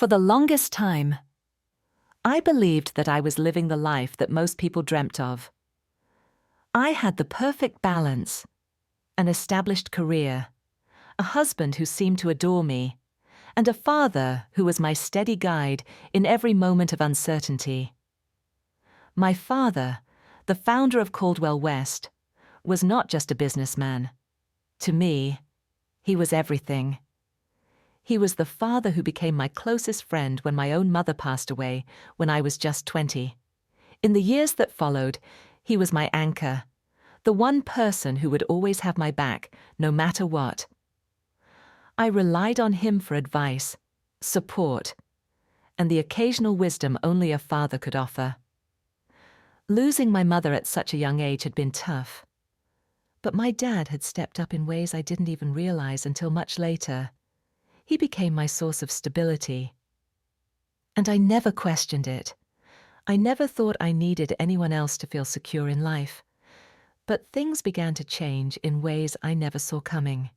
For the longest time, I believed that I was living the life that most people dreamt of. I had the perfect balance, an established career, a husband who seemed to adore me, and a father who was my steady guide in every moment of uncertainty. My father, the founder of Caldwell West, was not just a businessman. To me, he was everything. He was the father who became my closest friend when my own mother passed away when I was just 20. In the years that followed, he was my anchor, the one person who would always have my back, no matter what. I relied on him for advice, support, and the occasional wisdom only a father could offer. Losing my mother at such a young age had been tough. But my dad had stepped up in ways I didn't even realize until much later. He became my source of stability. And I never questioned it. I never thought I needed anyone else to feel secure in life. But things began to change in ways I never saw coming.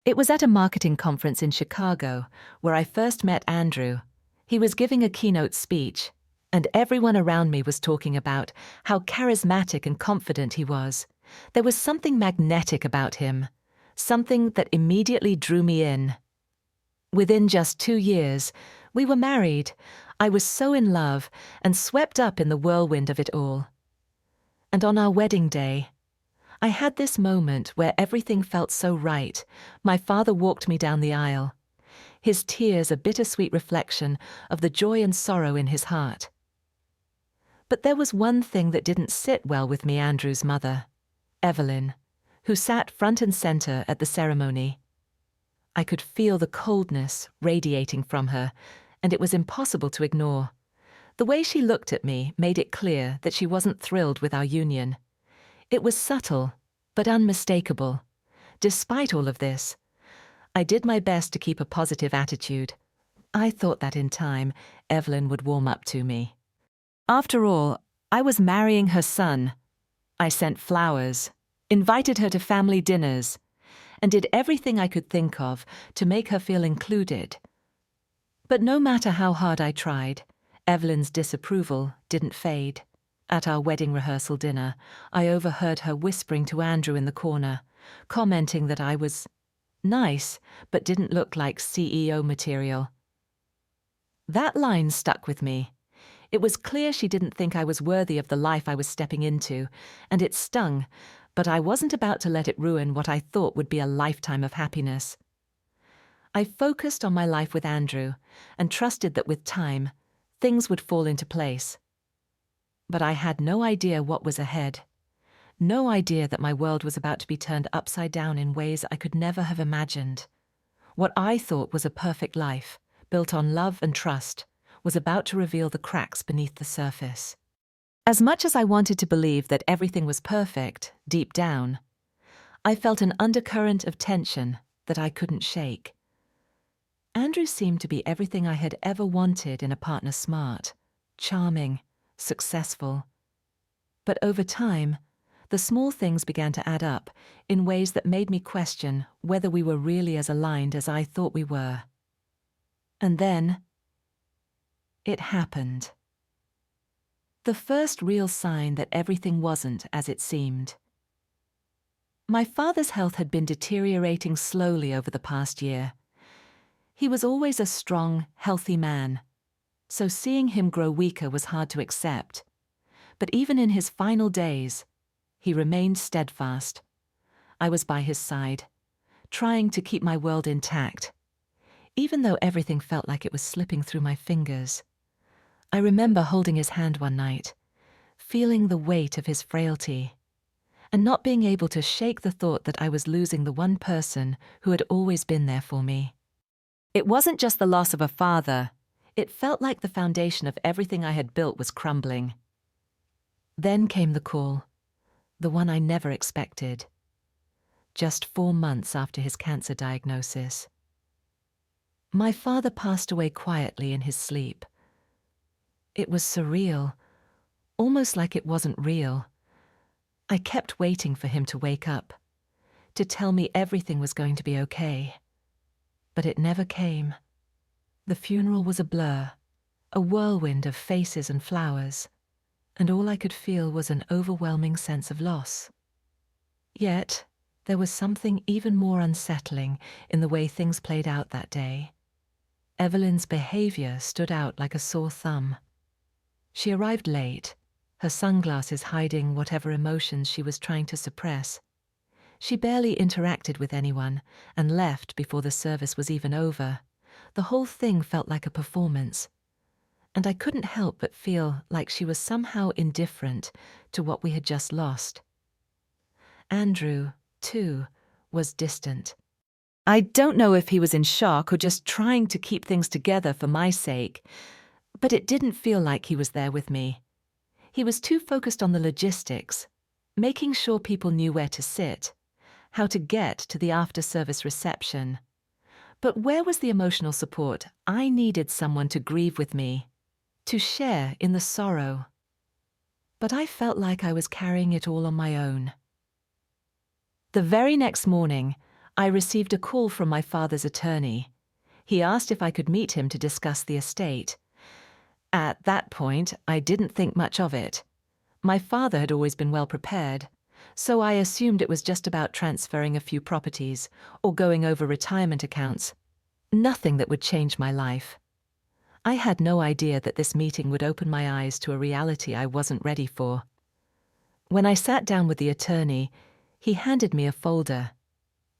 It was at a marketing conference in Chicago where I first met Andrew. He was giving a keynote speech, and everyone around me was talking about how charismatic and confident he was. There was something magnetic about him, something that immediately drew me in. Within just 2 years, we were married. I was so in love and swept up in the whirlwind of it all. And on our wedding day, I had this moment where everything felt so right. My father walked me down the aisle, his tears a bittersweet reflection of the joy and sorrow in his heart. But there was one thing that didn't sit well with me, Andrew's mother, Evelyn, who sat front and center at the ceremony. I could feel the coldness radiating from her, and it was impossible to ignore. The way she looked at me made it clear that she wasn't thrilled with our union. It was subtle, but unmistakable. Despite all of this, I did my best to keep a positive attitude. I thought that in time, Evelyn would warm up to me. After all, I was marrying her son. I sent flowers, invited her to family dinners, and did everything I could think of to make her feel included. But no matter how hard I tried, Evelyn's disapproval didn't fade. At our wedding rehearsal dinner, I overheard her whispering to Andrew in the corner, commenting that I was nice, but didn't look like CEO material. That line stuck with me. It was clear she didn't think I was worthy of the life I was stepping into, and it stung, but I wasn't about to let it ruin what I thought would be a lifetime of happiness. I focused on my life with Andrew and trusted that with time, things would fall into place. But I had no idea what was ahead. No idea that my world was about to be turned upside down in ways I could never have imagined. What I thought was a perfect life, built on love and trust, was about to reveal the cracks beneath the surface. As much as I wanted to believe that everything was perfect, deep down, I felt an undercurrent of tension that I couldn't shake. Andrew seemed to be everything I had ever wanted in a partner: smart, charming, successful. But over time, the small things began to add up in ways that made me question whether we were really as aligned as I thought we were. And then, it happened. The first real sign that everything wasn't as it seemed. My father's health had been deteriorating slowly over the past year. He was always a strong, healthy man, so seeing him grow weaker was hard to accept. But even in his final days, he remained steadfast. I was by his side, trying to keep my world intact, even though everything felt like it was slipping through my fingers. I remember holding his hand one night, feeling the weight of his frailty, and not being able to shake the thought that I was losing the one person who had always been there for me. It wasn't just the loss of a father. It felt like the foundation of everything I had built was crumbling. Then came the call, the one I never expected, just 4 months after his cancer diagnosis. My father passed away quietly in his sleep. It was surreal, almost like it wasn't real. I kept waiting for him to wake up, to tell me everything was going to be okay. But it never came. The funeral was a blur, a whirlwind of faces and flowers, and all I could feel was an overwhelming sense of loss. Yet, there was something even more unsettling in the way things played out that day. Evelyn's behavior stood out like a sore thumb. She arrived late, her sunglasses hiding whatever emotions she was trying to suppress. She barely interacted with anyone and left before the service was even over. The whole thing felt like a performance, and I couldn't help but feel like she was somehow indifferent to what we had just lost. Andrew, too, was distant. I don't know if he was in shock or just trying to keep things together for my sake, but it didn't feel like he was there with me. He was too focused on the logistics, making sure people knew where to sit, how to get to the after-service reception. But where was the emotional support? I needed someone to grieve with me, to share in the sorrow. But I felt like I was carrying it all on my own. The very next morning, I received a call from my father's attorney. He asked if I could meet him to discuss the estate. At that point, I didn't think much of it. My father had always been well prepared, so I assumed it was just about transferring a few properties or going over retirement accounts. Nothing that would change my life. I had no idea that this meeting would open my eyes to a reality I wasn't ready for. When I sat down with the attorney, he handed me a folder.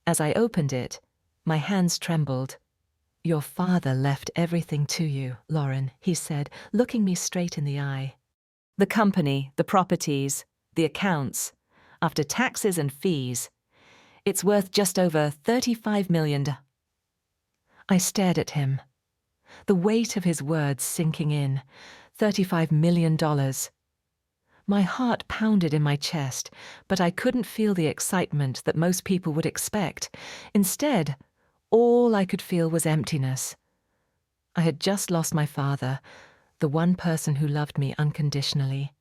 As I opened it, my hands trembled. "Your father left everything to you, Lauren," he said, looking me straight in the eye. "The company, the properties, the accounts. After taxes and fees, it's worth just over $35 million. I stared at him, the weight of his words sinking in. $35 million. My heart pounded in my chest, but I couldn't feel the excitement that most people would expect. Instead, all I could feel was emptiness. I had just lost my father, the one person who loved me unconditionally.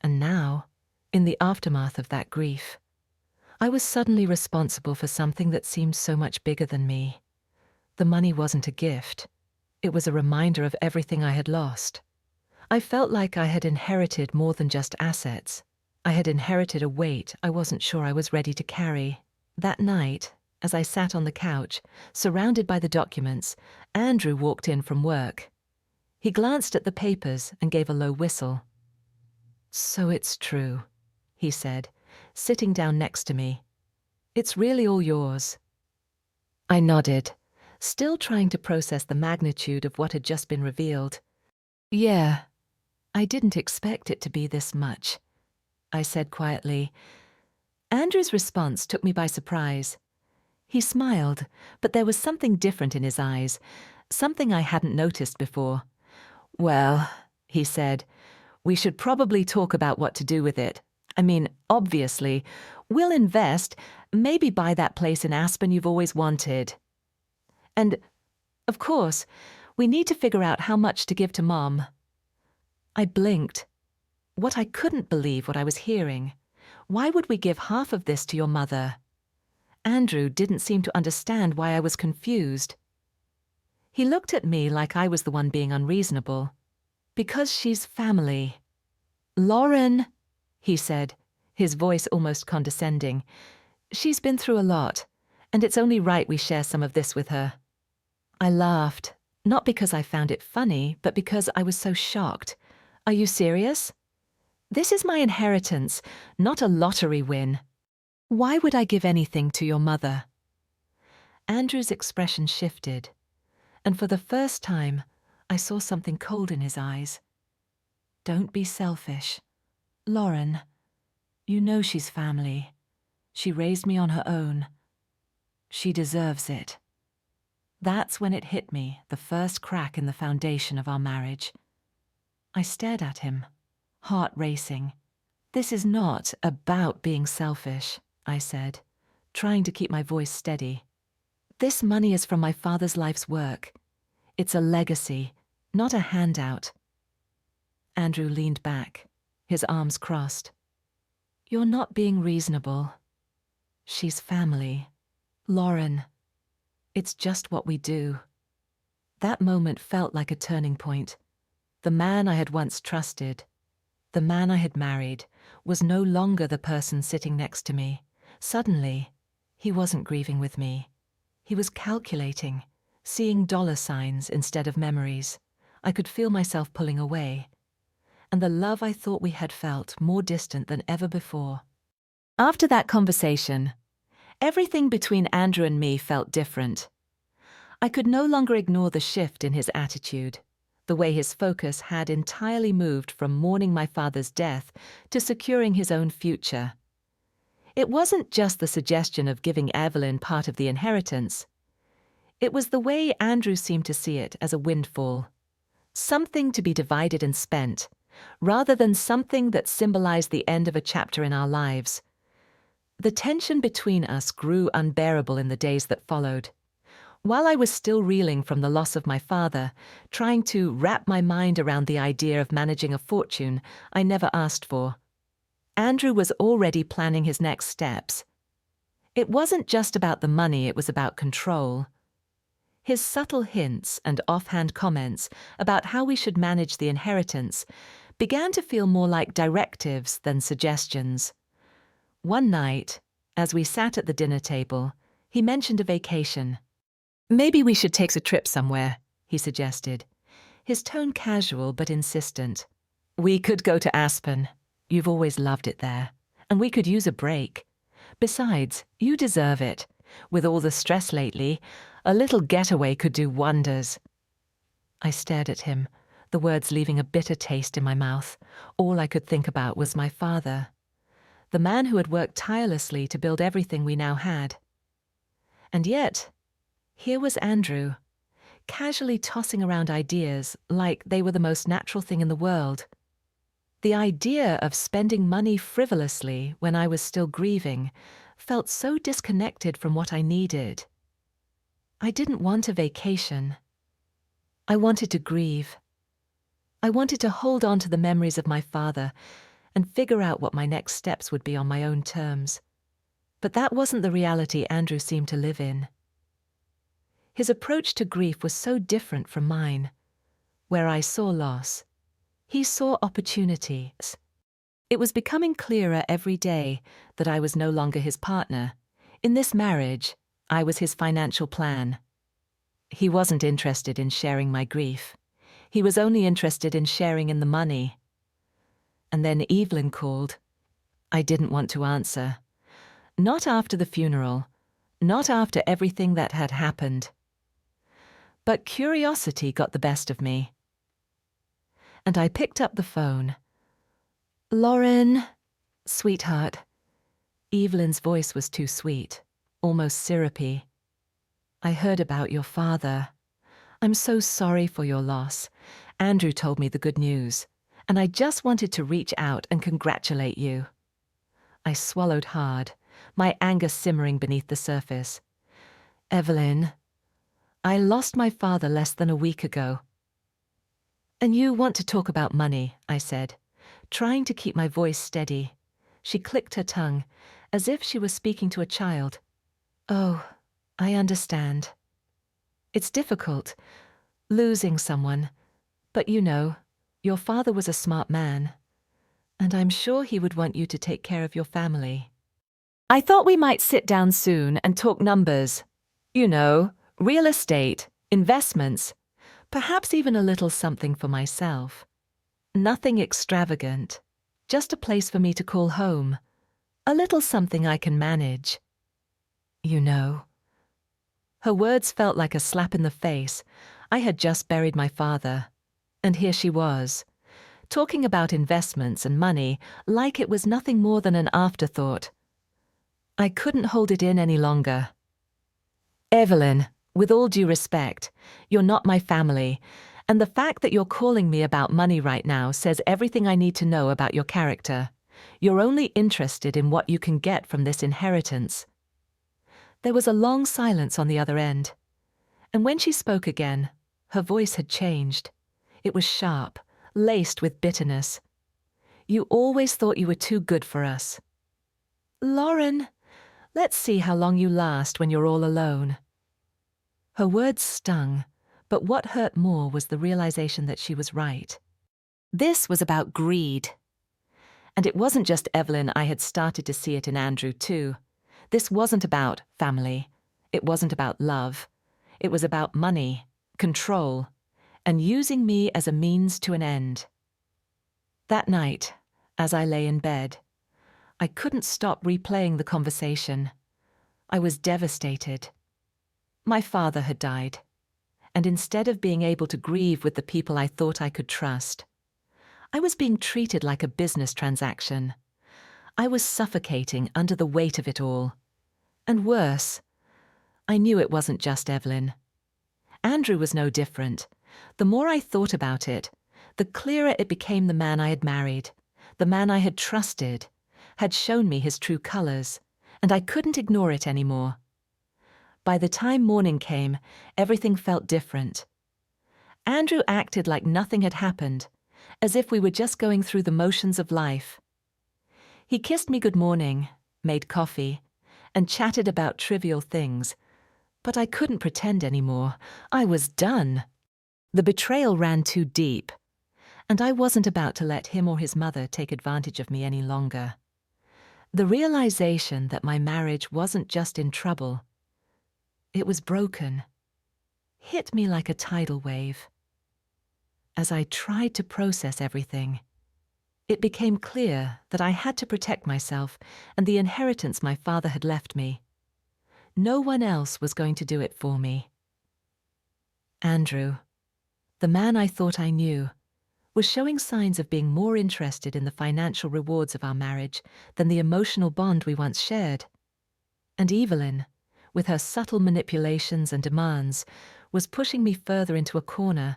And now, in the aftermath of that grief, I was suddenly responsible for something that seemed so much bigger than me. The money wasn't a gift. It was a reminder of everything I had lost. I felt like I had inherited more than just assets. I had inherited a weight I wasn't sure I was ready to carry. That night, as I sat on the couch, surrounded by the documents, Andrew walked in from work. He glanced at the papers and gave a low whistle. "So it's true," he said, sitting down next to me. "It's really all yours." I nodded, still trying to process the magnitude of what had just been revealed. "Yeah, I didn't expect it to be this much," I said quietly. Andrew's response took me by surprise. He smiled, but there was something different in his eyes, something I hadn't noticed before. "Well," he said, "we should probably talk about what to do with it. I mean, obviously, we'll invest, maybe buy that place in Aspen you've always wanted. And, of course, we need to figure out how much to give to Mom." I blinked. I couldn't believe what I was hearing. Why would we give half of this to your mother? Andrew didn't seem to understand why I was confused. He looked at me like I was the one being unreasonable. "Because she's family." "Lauren," he said, his voice almost condescending. "She's been through a lot, and it's only right we share some of this with her." I laughed, not because I found it funny, but because I was so shocked. "Are you serious? This is my inheritance, not a lottery win. Why would I give anything to your mother?" Andrew's expression shifted, and for the first time, I saw something cold in his eyes. "Don't be selfish. Lauren, you know she's family. She raised me on her own. She deserves it." That's when it hit me, the first crack in the foundation of our marriage. I stared at him, heart racing. "This is not about being selfish," I said, trying to keep my voice steady. "This money is from my father's life's work. It's a legacy, not a handout." Andrew leaned back, his arms crossed. "You're not being reasonable. She's family. Lauren, it's just what we do." That moment felt like a turning point. The man I had once trusted, the man I had married, was no longer the person sitting next to me. Suddenly, he wasn't grieving with me. He was calculating, seeing dollar signs instead of memories. I could feel myself pulling away, and the love I thought we had felt more distant than ever before. After that conversation, everything between Andrew and me felt different. I could no longer ignore the shift in his attitude, the way his focus had entirely moved from mourning my father's death to securing his own future. It wasn't just the suggestion of giving Evelyn part of the inheritance. It was the way Andrew seemed to see it as a windfall, something to be divided and spent, rather than something that symbolized the end of a chapter in our lives. The tension between us grew unbearable in the days that followed. While I was still reeling from the loss of my father, trying to wrap my mind around the idea of managing a fortune I never asked for, Andrew was already planning his next steps. It wasn't just about the money, it was about control. His subtle hints and offhand comments about how we should manage the inheritance began to feel more like directives than suggestions. One night, as we sat at the dinner table, he mentioned a vacation. "Maybe we should take a trip somewhere," he suggested, his tone casual but insistent. "We could go to Aspen. You've always loved it there. And we could use a break. Besides, you deserve it. With all the stress lately, a little getaway could do wonders." I stared at him, the words leaving a bitter taste in my mouth. All I could think about was my father, the man who had worked tirelessly to build everything we now had. And yet, here was Andrew, casually tossing around ideas like they were the most natural thing in the world. The idea of spending money frivolously when I was still grieving felt so disconnected from what I needed. I didn't want a vacation. I wanted to grieve. I wanted to hold on to the memories of my father and figure out what my next steps would be on my own terms. But that wasn't the reality Andrew seemed to live in. His approach to grief was so different from mine. Where I saw loss, he saw opportunities. It was becoming clearer every day that I was no longer his partner. In this marriage, I was his financial plan. He wasn't interested in sharing my grief. He was only interested in sharing in the money. And then Evelyn called. I didn't want to answer. Not after the funeral. Not after everything that had happened. But curiosity got the best of me. And I picked up the phone. "Lauren, sweetheart." Evelyn's voice was too sweet, almost syrupy. "I heard about your father. I'm so sorry for your loss. Andrew told me the good news, and I just wanted to reach out and congratulate you." I swallowed hard, my anger simmering beneath the surface. "Evelyn, I lost my father less than a week ago." "And you want to talk about money," I said, trying to keep my voice steady. She clicked her tongue, as if she was speaking to a child. "Oh, I understand. It's difficult, losing someone, but you know, your father was a smart man, and I'm sure he would want you to take care of your family. I thought we might sit down soon and talk numbers. You know, real estate, investments, perhaps even a little something for myself. Nothing extravagant, just a place for me to call home, a little something I can manage. You know." Her words felt like a slap in the face. I had just buried my father, and here she was, talking about investments and money like it was nothing more than an afterthought. I couldn't hold it in any longer. "Evelyn, with all due respect, you're not my family, and the fact that you're calling me about money right now says everything I need to know about your character. You're only interested in what you can get from this inheritance." There was a long silence on the other end, and when she spoke again, her voice had changed. It was sharp, laced with bitterness. "You always thought you were too good for us. Lauren, let's see how long you last when you're all alone." Her words stung, But what hurt more was the realization that she was right. This was about greed. And it wasn't just Evelyn, I had started to see it in Andrew too. This wasn't about family. It wasn't about love. It was about money, control, and using me as a means to an end. That night, as I lay in bed, I couldn't stop replaying the conversation. I was devastated. My father had died, and instead of being able to grieve with the people I thought I could trust, I was being treated like a business transaction. I was suffocating under the weight of it all. And worse, I knew it wasn't just Evelyn. Andrew was no different. The more I thought about it, the clearer it became the man I had married, the man I had trusted, had shown me his true colors, and I couldn't ignore it anymore. By the time morning came, everything felt different. Andrew acted like nothing had happened, as if we were just going through the motions of life. He kissed me good morning, made coffee, and chatted about trivial things, but I couldn't pretend anymore. I was done. The betrayal ran too deep, and I wasn't about to let him or his mother take advantage of me any longer. The realization that my marriage wasn't just in trouble, it was broken, hit me like a tidal wave. As I tried to process everything, it became clear that I had to protect myself and the inheritance my father had left me. No one else was going to do it for me. Andrew, the man I thought I knew, was showing signs of being more interested in the financial rewards of our marriage than the emotional bond we once shared. And Evelyn, with her subtle manipulations and demands, was pushing me further into a corner.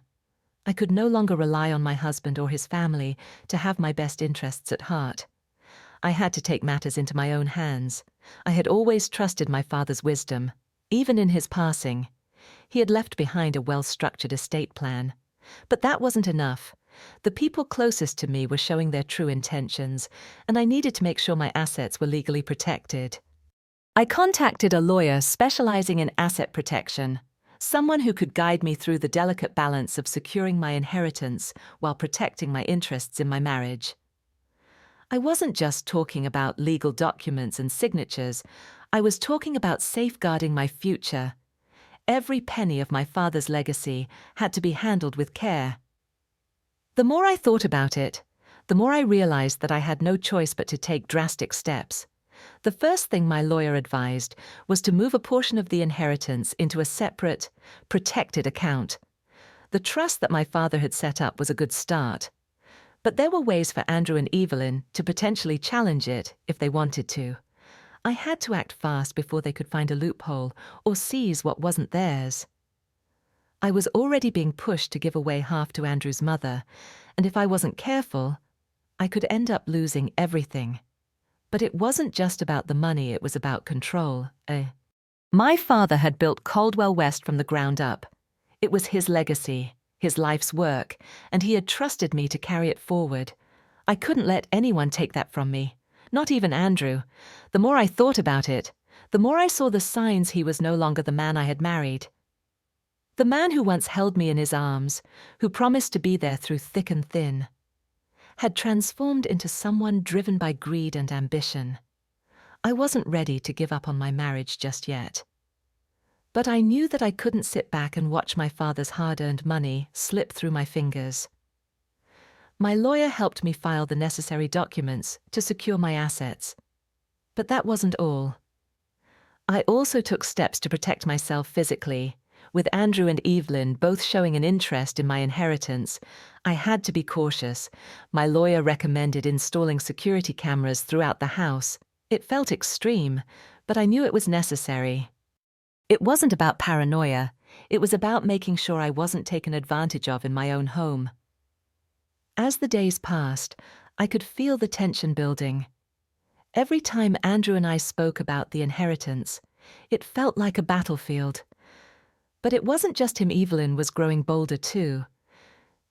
I could no longer rely on my husband or his family to have my best interests at heart. I had to take matters into my own hands. I had always trusted my father's wisdom. Even in his passing, he had left behind a well-structured estate plan. But that wasn't enough. The people closest to me were showing their true intentions, and I needed to make sure my assets were legally protected. I contacted a lawyer specializing in asset protection, someone who could guide me through the delicate balance of securing my inheritance while protecting my interests in my marriage. I wasn't just talking about legal documents and signatures. I was talking about safeguarding my future. Every penny of my father's legacy had to be handled with care. The more I thought about it, the more I realized that I had no choice but to take drastic steps. The first thing my lawyer advised was to move a portion of the inheritance into a separate, protected account. The trust that my father had set up was a good start. But there were ways for Andrew and Evelyn to potentially challenge it if they wanted to. I had to act fast before they could find a loophole or seize what wasn't theirs. I was already being pushed to give away half to Andrew's mother, and if I wasn't careful, I could end up losing everything. But it wasn't just about the money, it was about control. My father had built Caldwell West from the ground up. It was his legacy, his life's work, and he had trusted me to carry it forward. I couldn't let anyone take that from me, not even Andrew. The more I thought about it, the more I saw the signs he was no longer the man I had married. The man who once held me in his arms, who promised to be there through thick and thin, had transformed into someone driven by greed and ambition. I wasn't ready to give up on my marriage just yet. But I knew that I couldn't sit back and watch my father's hard-earned money slip through my fingers. My lawyer helped me file the necessary documents to secure my assets. But that wasn't all. I also took steps to protect myself physically. With Andrew and Evelyn both showing an interest in my inheritance, I had to be cautious. My lawyer recommended installing security cameras throughout the house. It felt extreme, but I knew it was necessary. It wasn't about paranoia. It was about making sure I wasn't taken advantage of in my own home. As the days passed, I could feel the tension building. Every time Andrew and I spoke about the inheritance, it felt like a battlefield. But it wasn't just him. Evelyn was growing bolder too.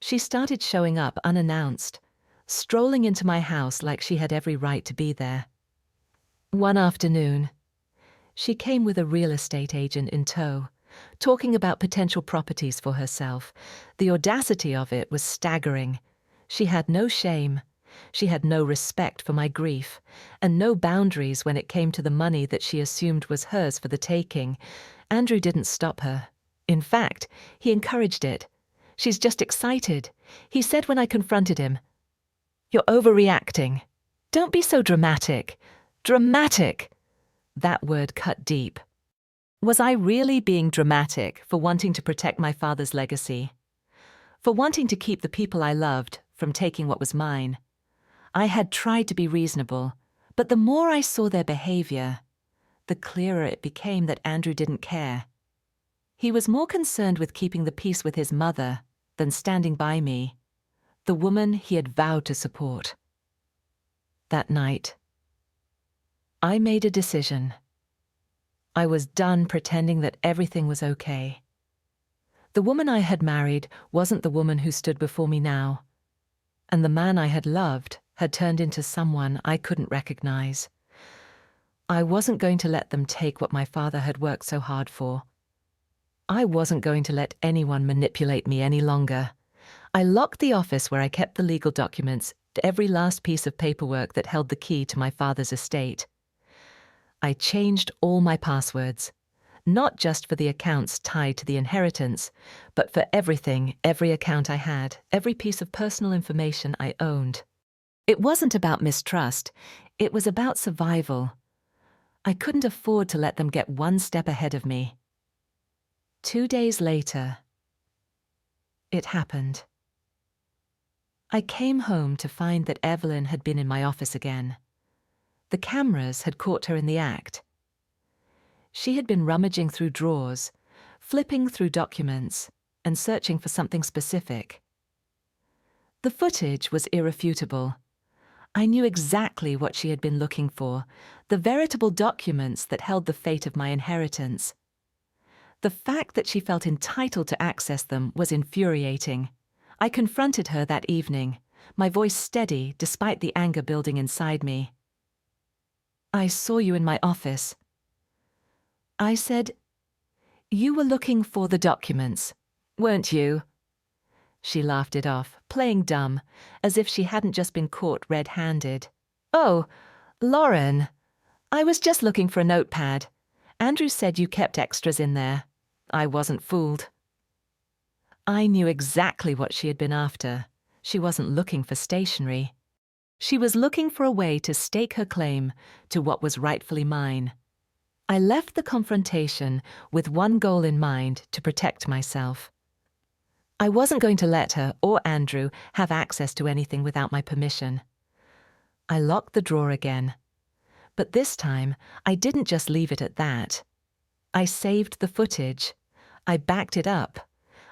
She started showing up unannounced, strolling into my house like she had every right to be there. One afternoon, she came with a real estate agent in tow, talking about potential properties for herself. The audacity of it was staggering. She had no shame. She had no respect for my grief, and no boundaries when it came to the money that she assumed was hers for the taking. Andrew didn't stop her. In fact, he encouraged it. "She's just excited," he said when I confronted him. "You're overreacting. Don't be so dramatic." Dramatic! That word cut deep. Was I really being dramatic for wanting to protect my father's legacy? For wanting to keep the people I loved from taking what was mine? I had tried to be reasonable, but the more I saw their behavior, the clearer it became that Andrew didn't care. He was more concerned with keeping the peace with his mother than standing by me, the woman he had vowed to support. That night, I made a decision. I was done pretending that everything was okay. The woman I had married wasn't the woman who stood before me now, and the man I had loved had turned into someone I couldn't recognize. I wasn't going to let them take what my father had worked so hard for. I wasn't going to let anyone manipulate me any longer. I locked the office where I kept the legal documents and every last piece of paperwork that held the key to my father's estate. I changed all my passwords, not just for the accounts tied to the inheritance, but for everything, every account I had, every piece of personal information I owned. It wasn't about mistrust, it was about survival. I couldn't afford to let them get one step ahead of me. 2 days later, it happened. I came home to find that Evelyn had been in my office again. The cameras had caught her in the act. She had been rummaging through drawers, flipping through documents, and searching for something specific. The footage was irrefutable. I knew exactly what she had been looking for, the veritable documents that held the fate of my inheritance. The fact that she felt entitled to access them was infuriating. I confronted her that evening, my voice steady despite the anger building inside me. "I saw you in my office." I said, "You were looking for the documents, weren't you?" She laughed it off, playing dumb, as if she hadn't just been caught red-handed. "Oh, Lauren, I was just looking for a notepad. Andrew said you kept extras in there. I wasn't fooled." I knew exactly what she had been after. She wasn't looking for stationery. She was looking for a way to stake her claim to what was rightfully mine. I left the confrontation with one goal in mind: to protect myself. I wasn't going to let her or Andrew have access to anything without my permission. I locked the drawer again. But this time, I didn't just leave it at that. I saved the footage. I backed it up.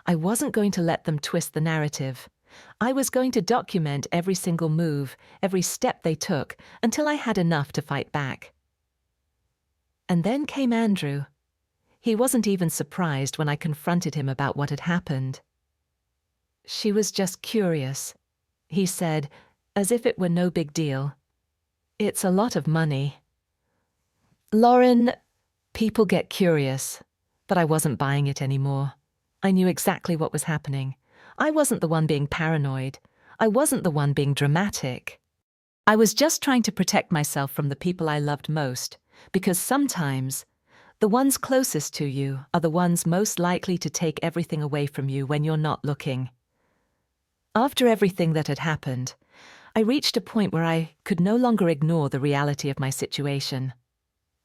I wasn't going to let them twist the narrative. I was going to document every single move, every step they took, until I had enough to fight back. And then came Andrew. He wasn't even surprised when I confronted him about what had happened. "She was just curious," he said, as if it were no big deal. "It's a lot of money." Lauren, people get curious, but I wasn't buying it anymore. I knew exactly what was happening. I wasn't the one being paranoid. I wasn't the one being dramatic. I was just trying to protect myself from the people I loved most, because sometimes the ones closest to you are the ones most likely to take everything away from you when you're not looking. After everything that had happened, I reached a point where I could no longer ignore the reality of my situation.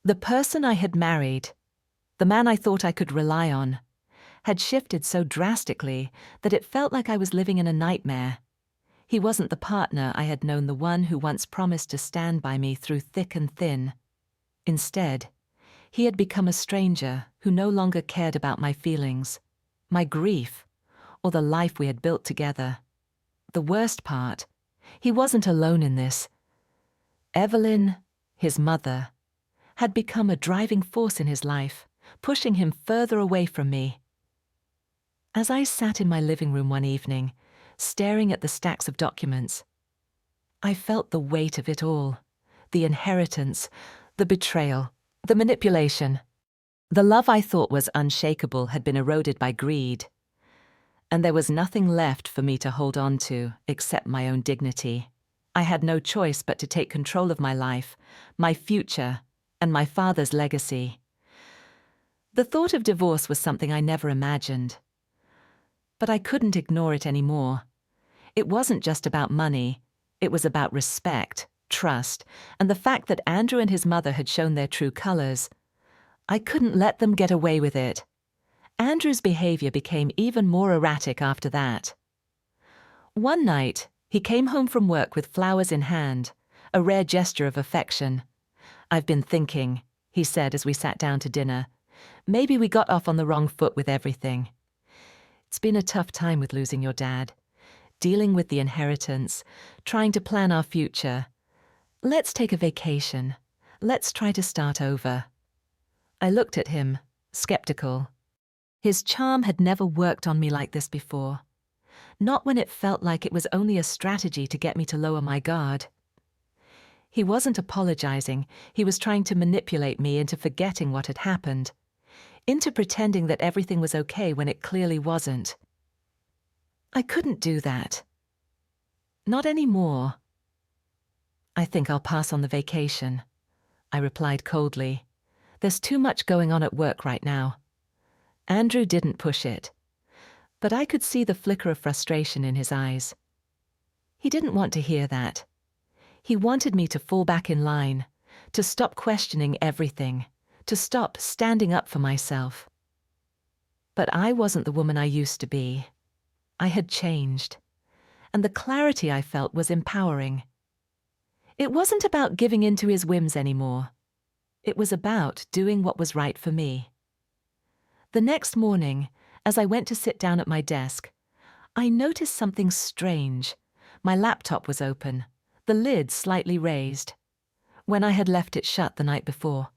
The person I had married, the man I thought I could rely on, had shifted so drastically that it felt like I was living in a nightmare. He wasn't the partner I had known, the one who once promised to stand by me through thick and thin. Instead, he had become a stranger who no longer cared about my feelings, my grief, or the life we had built together. The worst part, he wasn't alone in this. Evelyn, his mother, had become a driving force in his life, pushing him further away from me. As I sat in my living room one evening, staring at the stacks of documents, I felt the weight of it all: the inheritance, the betrayal, the manipulation. The love I thought was unshakable had been eroded by greed, and there was nothing left for me to hold on to except my own dignity. I had no choice but to take control of my life, my future, and my father's legacy. The thought of divorce was something I never imagined. But I couldn't ignore it anymore. It wasn't just about money. It was about respect, trust, and the fact that Andrew and his mother had shown their true colors. I couldn't let them get away with it. Andrew's behavior became even more erratic after that. One night, he came home from work with flowers in hand, a rare gesture of affection. "I've been thinking," he said as we sat down to dinner. "Maybe we got off on the wrong foot with everything. It's been a tough time with losing your dad, dealing with the inheritance, trying to plan our future. Let's take a vacation. Let's try to start over." I looked at him, skeptical. His charm had never worked on me like this before. Not when it felt like it was only a strategy to get me to lower my guard. He wasn't apologizing. He was trying to manipulate me into forgetting what had happened, into pretending that everything was okay when it clearly wasn't. I couldn't do that. Not anymore. "I think I'll pass on the vacation," I replied coldly. "There's too much going on at work right now." Andrew didn't push it, but I could see the flicker of frustration in his eyes. He didn't want to hear that. He wanted me to fall back in line, to stop questioning everything, to stop standing up for myself. But I wasn't the woman I used to be. I had changed, and the clarity I felt was empowering. It wasn't about giving in to his whims anymore. It was about doing what was right for me. The next morning, as I went to sit down at my desk, I noticed something strange. My laptop was open, the lid slightly raised. When I had left it shut the night before,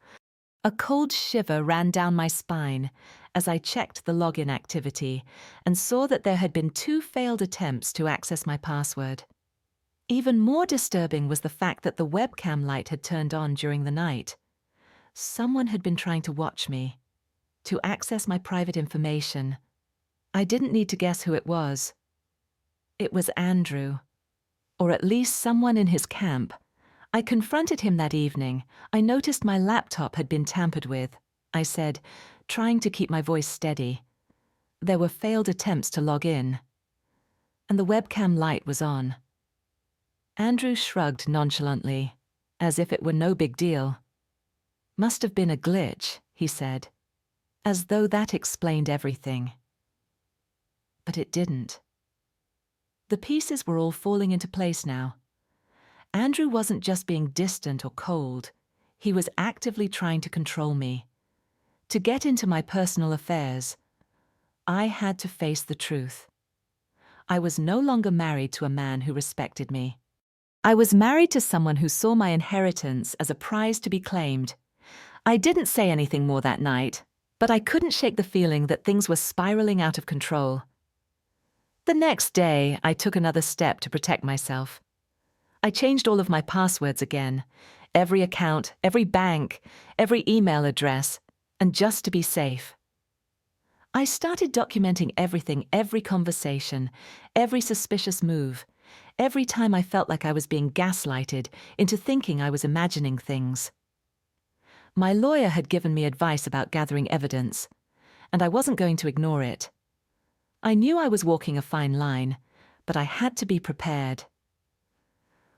a cold shiver ran down my spine as I checked the login activity and saw that there had been 2 failed attempts to access my password. Even more disturbing was the fact that the webcam light had turned on during the night. Someone had been trying to watch me, to access my private information. I didn't need to guess who it was. It was Andrew, or at least someone in his camp. I confronted him that evening. I noticed my laptop had been tampered with, I said, trying to keep my voice steady. There were failed attempts to log in, and the webcam light was on. Andrew shrugged nonchalantly, as if it were no big deal. "Must have been a glitch," he said, as though that explained everything. But it didn't. The pieces were all falling into place now. Andrew wasn't just being distant or cold. He was actively trying to control me, to get into my personal affairs. I had to face the truth. I was no longer married to a man who respected me. I was married to someone who saw my inheritance as a prize to be claimed. I didn't say anything more that night, but I couldn't shake the feeling that things were spiraling out of control. The next day, I took another step to protect myself. I changed all of my passwords again, every account, every bank, every email address, and just to be safe. I started documenting everything, every conversation, every suspicious move, every time I felt like I was being gaslighted into thinking I was imagining things. My lawyer had given me advice about gathering evidence, and I wasn't going to ignore it. I knew I was walking a fine line, but I had to be prepared.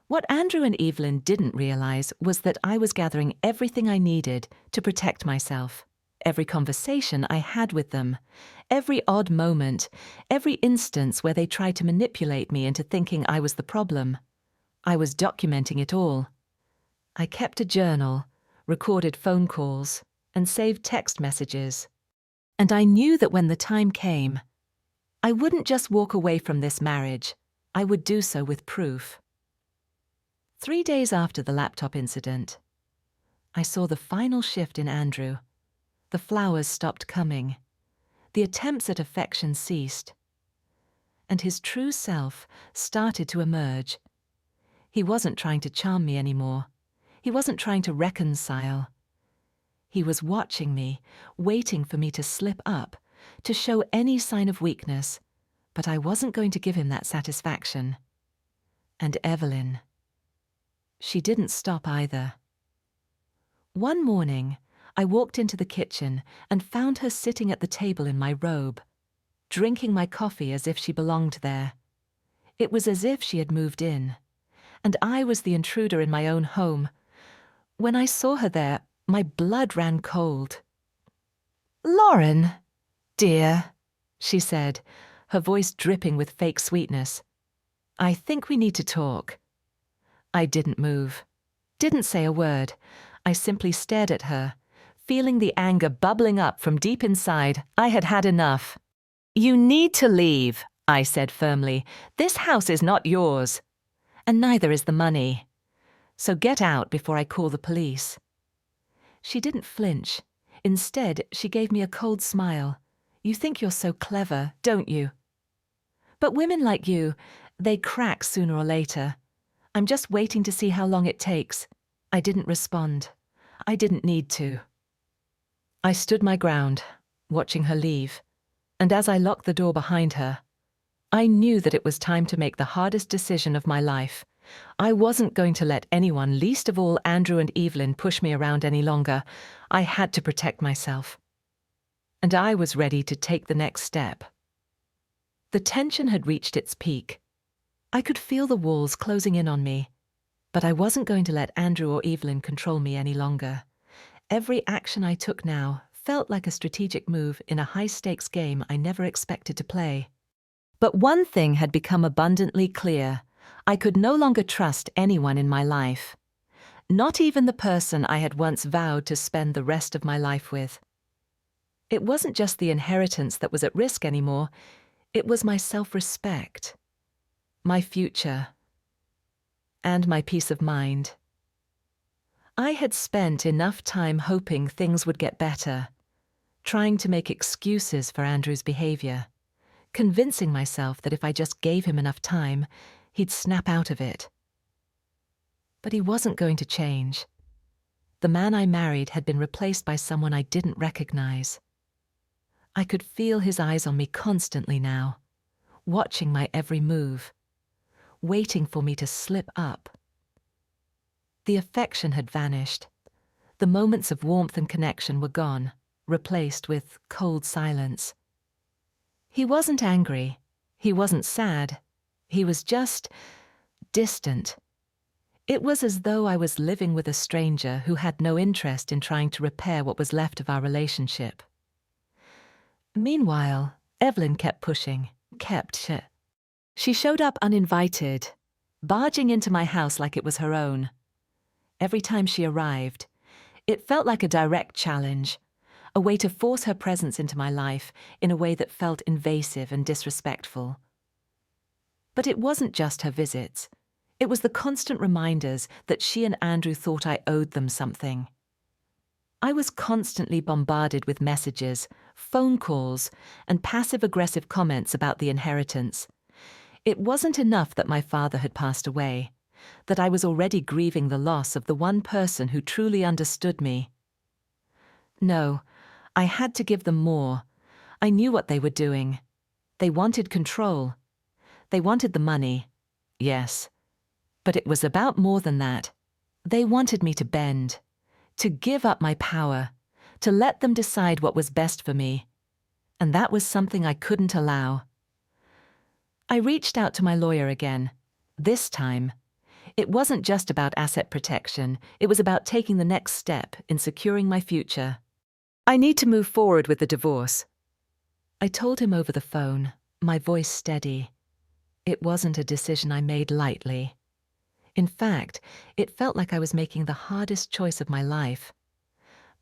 What Andrew and Evelyn didn't realize was that I was gathering everything I needed to protect myself. Every conversation I had with them, every odd moment, every instance where they tried to manipulate me into thinking I was the problem. I was documenting it all. I kept a journal, recorded phone calls, and saved text messages. And I knew that when the time came, I wouldn't just walk away from this marriage. I would do so with proof. 3 days after the laptop incident, I saw the final shift in Andrew. The flowers stopped coming. The attempts at affection ceased. And his true self started to emerge. He wasn't trying to charm me anymore. He wasn't trying to reconcile. He was watching me, waiting for me to slip up, to show any sign of weakness, but I wasn't going to give him that satisfaction. And Evelyn. She didn't stop either. One morning, I walked into the kitchen and found her sitting at the table in my robe, drinking my coffee as if she belonged there. It was as if she had moved in, and I was the intruder in my own home. When I saw her there, my blood ran cold. "Lauren, dear," she said, her voice dripping with fake sweetness. "I think we need to talk." I didn't move, didn't say a word. I simply stared at her, feeling the anger bubbling up from deep inside. I had had enough. "You need to leave," I said firmly. "This house is not yours, and neither is the money. So get out before I call the police." She didn't flinch. Instead, she gave me a cold smile. "You think you're so clever, don't you? But women like you, they crack sooner or later. I'm just waiting to see how long it takes." I didn't respond. I didn't need to. I stood my ground, watching her leave, and as I locked the door behind her, I knew that it was time to make the hardest decision of my life. I wasn't going to let anyone, least of all Andrew and Evelyn, push me around any longer. I had to protect myself. And I was ready to take the next step. The tension had reached its peak. I could feel the walls closing in on me, but I wasn't going to let Andrew or Evelyn control me any longer. Every action I took now felt like a strategic move in a high-stakes game I never expected to play. But one thing had become abundantly clear. I could no longer trust anyone in my life. Not even the person I had once vowed to spend the rest of my life with. It wasn't just the inheritance that was at risk anymore. It was my self-respect, my future, and my peace of mind. I had spent enough time hoping things would get better, trying to make excuses for Andrew's behavior, convincing myself that if I just gave him enough time, he'd snap out of it. But he wasn't going to change. The man I married had been replaced by someone I didn't recognize. I could feel his eyes on me constantly now, watching my every move, waiting for me to slip up. The affection had vanished. The moments of warmth and connection were gone, replaced with cold silence. He wasn't angry. He wasn't sad. He was just distant. It was as though I was living with a stranger who had no interest in trying to repair what was left of our relationship. Meanwhile, Evelyn kept pushing, She showed up uninvited, barging into my house like it was her own. Every time she arrived, it felt like a direct challenge, a way to force her presence into my life in a way that felt invasive and disrespectful. But it wasn't just her visits. It was the constant reminders that she and Andrew thought I owed them something. I was constantly bombarded with messages, phone calls, and passive-aggressive comments about the inheritance. It wasn't enough that my father had passed away, that I was already grieving the loss of the one person who truly understood me. No, I had to give them more. I knew what they were doing. They wanted control. They wanted the money, yes. But it was about more than that. They wanted me to bend, to give up my power, to let them decide what was best for me. And that was something I couldn't allow. I reached out to my lawyer again. This time, it wasn't just about asset protection. It was about taking the next step in securing my future. "I need to move forward with the divorce." I told him over the phone, my voice steady. It wasn't a decision I made lightly. In fact, it felt like I was making the hardest choice of my life.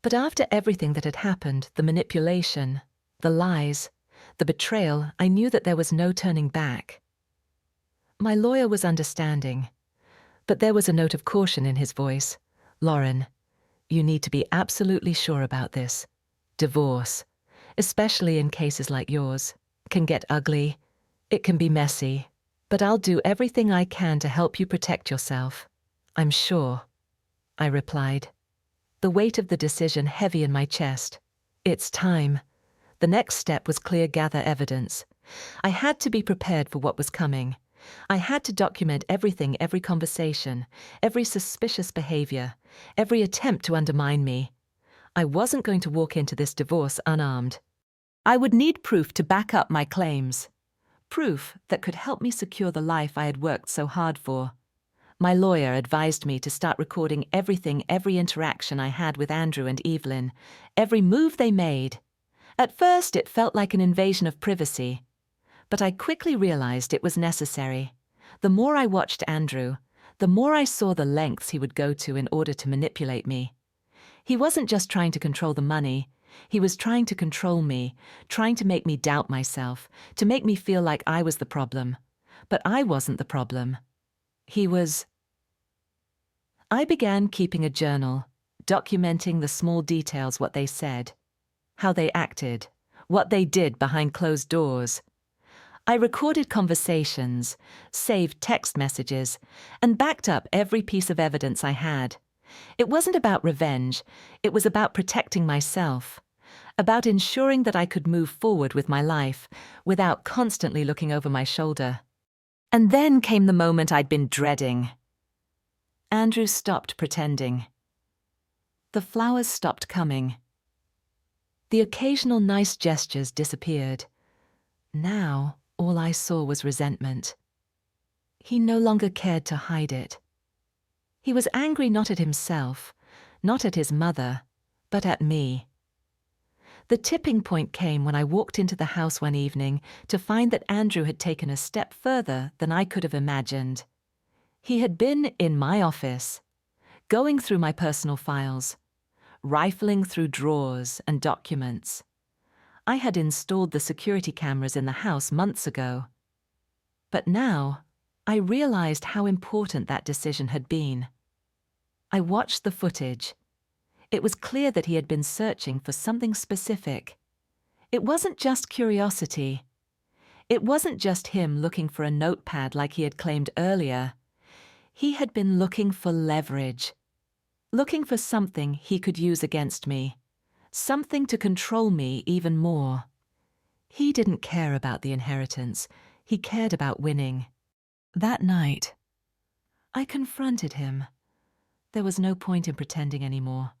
But after everything that had happened, the manipulation, the lies, the betrayal, I knew that there was no turning back. My lawyer was understanding, but there was a note of caution in his voice. "Lauren, you need to be absolutely sure about this. Divorce, especially in cases like yours, can get ugly. It can be messy. But I'll do everything I can to help you protect yourself. I'm sure," I replied. the weight of the decision heavy in my chest. It's time. The next step was clear: gather evidence. I had to be prepared for what was coming. I had to document everything, every conversation, every suspicious behavior, every attempt to undermine me. I wasn't going to walk into this divorce unarmed. I would need proof to back up my claims. Proof that could help me secure the life I had worked so hard for. My lawyer advised me to start recording everything, every interaction I had with Andrew and Evelyn, every move they made. At first, it felt like an invasion of privacy, but I quickly realized it was necessary. The more I watched Andrew, the more I saw the lengths he would go to in order to manipulate me. He wasn't just trying to control the money. He was trying to control me, trying to make me doubt myself, to make me feel like I was the problem. But I wasn't the problem. He was. I began keeping a journal, documenting the small details: what they said, how they acted, what they did behind closed doors. I recorded conversations, saved text messages, and backed up every piece of evidence I had. It wasn't about revenge, it was about protecting myself, about ensuring that I could move forward with my life without constantly looking over my shoulder. And then came the moment I'd been dreading. Andrew stopped pretending. The flowers stopped coming. The occasional nice gestures disappeared. Now, all I saw was resentment. He no longer cared to hide it. He was angry not at himself, not at his mother, but at me. The tipping point came when I walked into the house one evening to find that Andrew had taken a step further than I could have imagined. He had been in my office, going through my personal files, rifling through drawers and documents. I had installed the security cameras in the house months ago. But now, I realized how important that decision had been. I watched the footage. It was clear that he had been searching for something specific. It wasn't just curiosity. It wasn't just him looking for a notepad like he had claimed earlier. He had been looking for leverage, looking for something he could use against me, something to control me even more. He didn't care about the inheritance. He cared about winning. That night, I confronted him. There was no point in pretending anymore.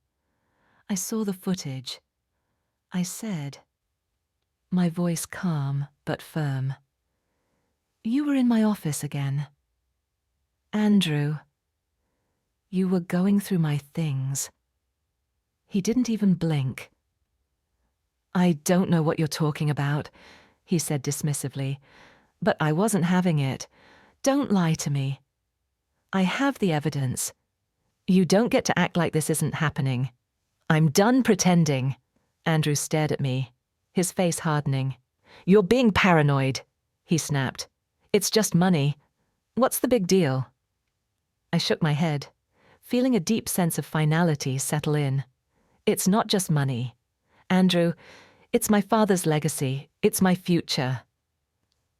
I saw the footage. I said, my voice calm but firm, "You were in my office again. Andrew, you were going through my things." He didn't even blink. "I don't know what you're talking about," he said dismissively, "but I wasn't having it. Don't lie to me. I have the evidence. You don't get to act like this isn't happening. I'm done pretending." Andrew stared at me, his face hardening. "You're being paranoid," he snapped. "It's just money. What's the big deal?" I shook my head, feeling a deep sense of finality settle in. "It's not just money. Andrew, it's my father's legacy. It's my future.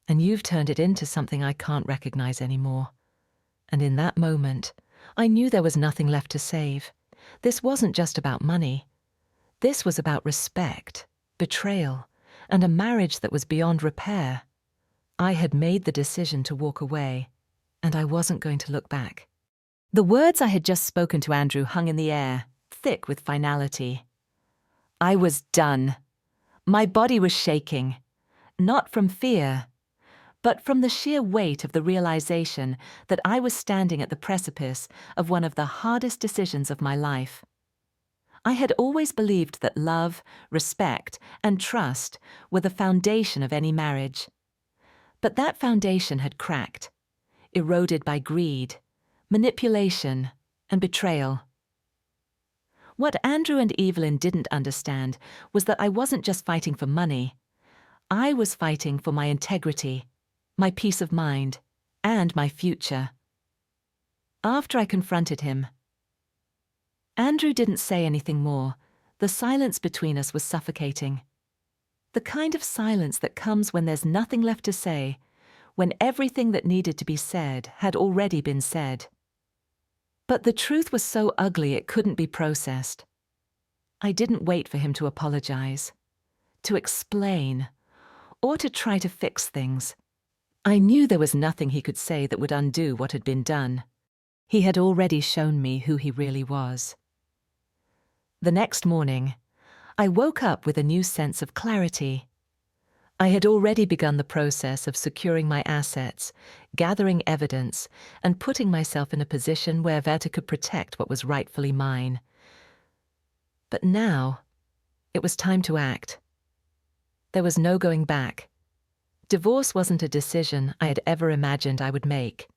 And you've turned it into something I can't recognize anymore." And in that moment, I knew there was nothing left to save. This wasn't just about money. This was about respect, betrayal, and a marriage that was beyond repair. I had made the decision to walk away, and I wasn't going to look back. The words I had just spoken to Andrew hung in the air, thick with finality. I was done. My body was shaking, not from fear, but from the sheer weight of the realization that I was standing at the precipice of one of the hardest decisions of my life. I had always believed that love, respect, and trust were the foundation of any marriage. But that foundation had cracked, eroded by greed, manipulation, and betrayal. What Andrew and Evelyn didn't understand was that I wasn't just fighting for money. I was fighting for my integrity, my peace of mind, and my future. After I confronted him, Andrew didn't say anything more. The silence between us was suffocating. The kind of silence that comes when there's nothing left to say, when everything that needed to be said had already been said. But the truth was so ugly it couldn't be processed. I didn't wait for him to apologize, to explain, or to try to fix things. I knew there was nothing he could say that would undo what had been done. He had already shown me who he really was. The next morning, I woke up with a new sense of clarity. I had already begun the process of securing my assets, gathering evidence, and putting myself in a position where Werther could protect what was rightfully mine. But now, it was time to act. There was no going back. Divorce wasn't a decision I had ever imagined I would make,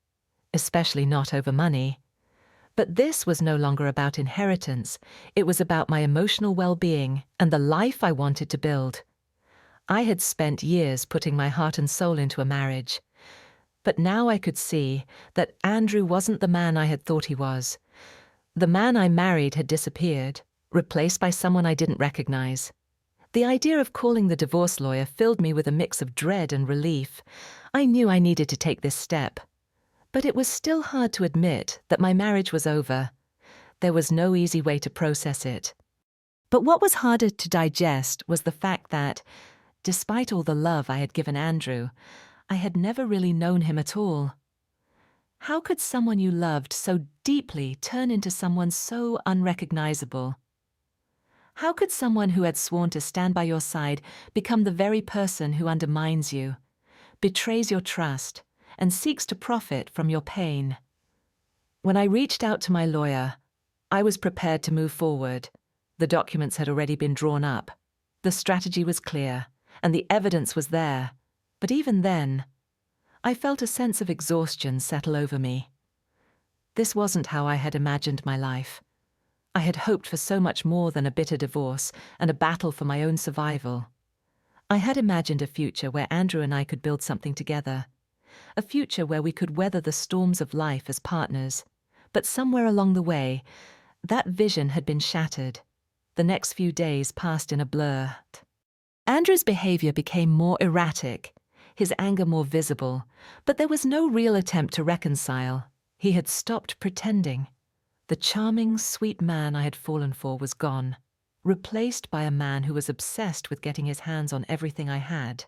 especially not over money. But this was no longer about inheritance. It was about my emotional well-being and the life I wanted to build. I had spent years putting my heart and soul into a marriage. But now I could see that Andrew wasn't the man I had thought he was. The man I married had disappeared, replaced by someone I didn't recognize. The idea of calling the divorce lawyer filled me with a mix of dread and relief. I knew I needed to take this step. But it was still hard to admit that my marriage was over. There was no easy way to process it. But what was harder to digest was the fact that, despite all the love I had given Andrew, I had never really known him at all. How could someone you loved so deeply turn into someone so unrecognizable? How could someone who had sworn to stand by your side become the very person who undermines you, betrays your trust, and seeks to profit from your pain? When I reached out to my lawyer, I was prepared to move forward. The documents had already been drawn up. The strategy was clear, and the evidence was there. But even then, I felt a sense of exhaustion settle over me. This wasn't how I had imagined my life. I had hoped for so much more than a bitter divorce and a battle for my own survival. I had imagined a future where Andrew and I could build something together. A future where we could weather the storms of life as partners. But somewhere along the way, that vision had been shattered. The next few days passed in a blur. Andrew's behavior became more erratic, his anger more visible, but there was no real attempt to reconcile. He had stopped pretending. The charming, sweet man I had fallen for was gone, replaced by a man who was obsessed with getting his hands on everything I had.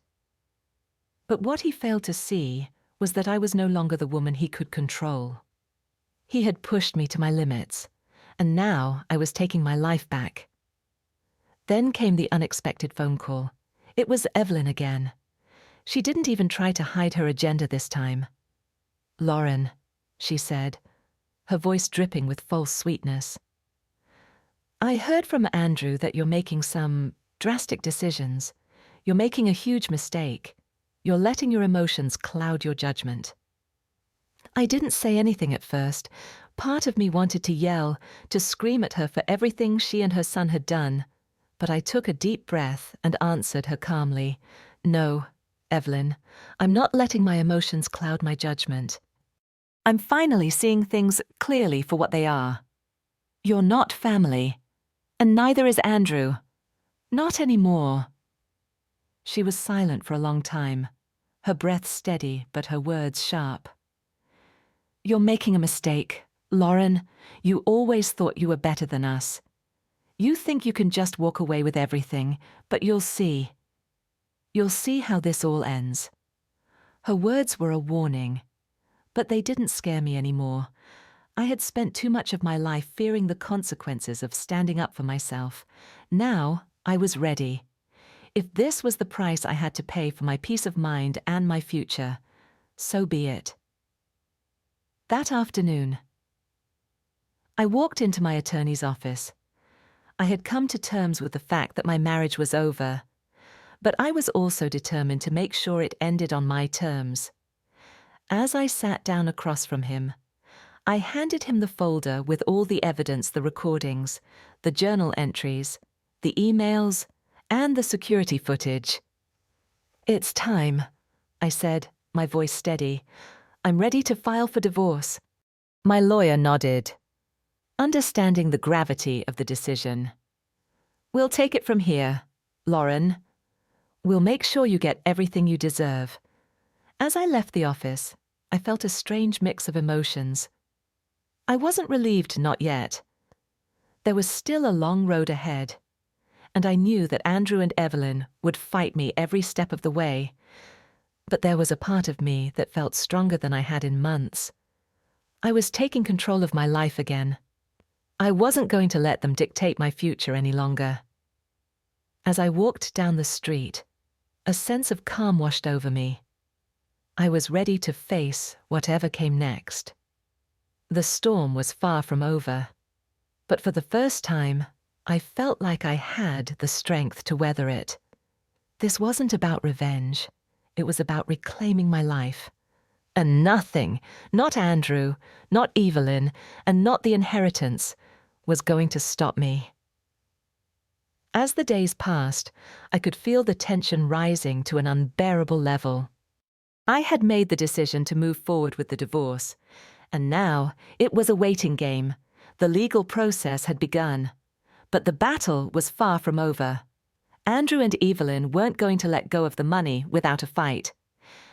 But what he failed to see was that I was no longer the woman he could control. He had pushed me to my limits, and now I was taking my life back. Then came the unexpected phone call. It was Evelyn again. She didn't even try to hide her agenda this time. "Lauren," she said, her voice dripping with false sweetness. "I heard from Andrew that you're making some drastic decisions. You're making a huge mistake. You're letting your emotions cloud your judgment." I didn't say anything at first. Part of me wanted to yell, to scream at her for everything she and her son had done. But I took a deep breath and answered her calmly, "No, Evelyn, I'm not letting my emotions cloud my judgment. I'm finally seeing things clearly for what they are. You're not family, and neither is Andrew. Not anymore." She was silent for a long time, her breath steady but her words sharp. "You're making a mistake, Lauren. You always thought you were better than us. You think you can just walk away with everything, but you'll see. You'll see how this all ends." Her words were a warning, but they didn't scare me anymore. I had spent too much of my life fearing the consequences of standing up for myself. Now I was ready. If this was the price I had to pay for my peace of mind and my future, so be it. That afternoon, I walked into my attorney's office. I had come to terms with the fact that my marriage was over, but I was also determined to make sure it ended on my terms. As I sat down across from him, I handed him the folder with all the evidence, the recordings, the journal entries, the emails, and the security footage. "It's time," I said, my voice steady. "I'm ready to file for divorce." My lawyer nodded, understanding the gravity of the decision. "We'll take it from here, Lauren. We'll make sure you get everything you deserve." As I left the office, I felt a strange mix of emotions. I wasn't relieved, not yet. There was still a long road ahead, and I knew that Andrew and Evelyn would fight me every step of the way. But there was a part of me that felt stronger than I had in months. I was taking control of my life again. I wasn't going to let them dictate my future any longer. As I walked down the street, a sense of calm washed over me. I was ready to face whatever came next. The storm was far from over, but for the first time, I felt like I had the strength to weather it. This wasn't about revenge. It was about reclaiming my life. And nothing, not Andrew, not Evelyn, and not the inheritance, was going to stop me. As the days passed, I could feel the tension rising to an unbearable level. I had made the decision to move forward with the divorce, and now it was a waiting game. The legal process had begun, but the battle was far from over. Andrew and Evelyn weren't going to let go of the money without a fight,